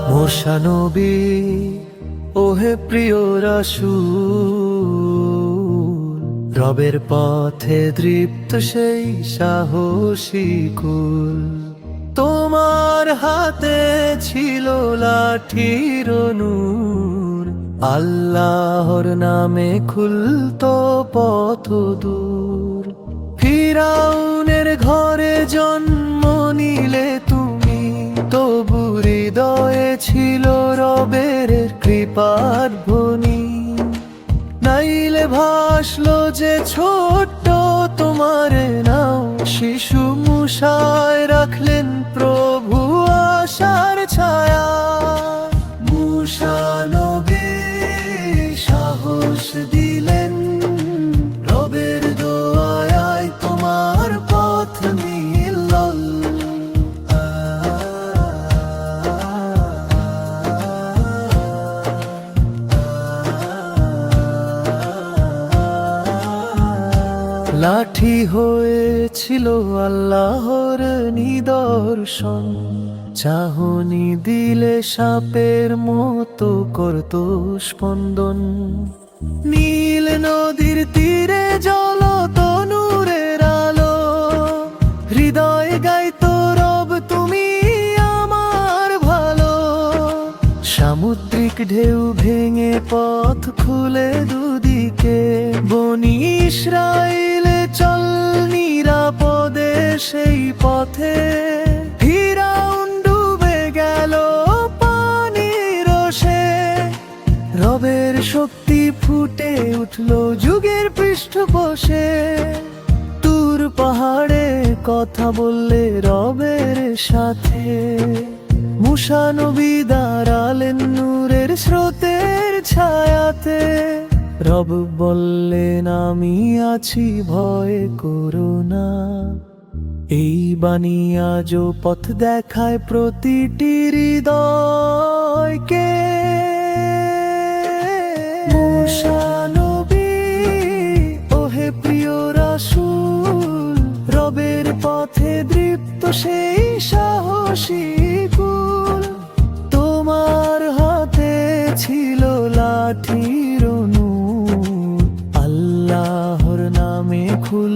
মোশা নবী ওহে প্রিয় রাসূল, রবের পথে দৃপ্ত সেই সাহসী কুল। তোমার হাতে ছিল লাঠির নূর, আল্লাহর নামে খুলতো পথ দূর। ফিরাউনের ঘরে জন্ম নিলে তুমি, তবু হৃদয়ে ছিল রবের কৃপার ধ্বনি। নাইলে ভাসলো যে ছোট্ট তোমার নাও, শিশু মুসায় রাখলেন প্রভু আশার ছায়া। মুসা নবী সাহস দিলেন, রবের দোয়ায় তোমার পথ মিলল। লাঠি হয়েছিল আল্লাহর নিদর্শন, চাহনি দিলে সাপের মতো করত স্পন্দন। নীল নদীর তীরে জ্বলতো নূরের আলো, হৃদয় গাইতো রব তুমি আমার ভালো। সামুদ্রিক ঢেউ ভেঙে পথ খুলে দুদিকে, বনি ইসরাইলে চল নিরাপদে সেই পথে। ফিরাউন ডুবে গেল পানির রসে, রবের শক্তি ফুটে উঠল যুগের পৃষ্ঠপোষে। তুর পাহাড়ে কথা বললে রবের সাথে, মুসা নবী দাঁড়ালেন নূরের স্রোতের ছায়াতে। রব বললেন আমি আছি, ভয় করো না। এই বাণী আজও পথ দেখায় প্রতিটি হৃদয়কে। মুসা নবী ওহে প্রিয় রাসূল, রবের পথে দৃপ্ত সেই সাহসী কুল। তোমার হাতে ছিল লাঠির নূর, আল্লাহর নামে খুল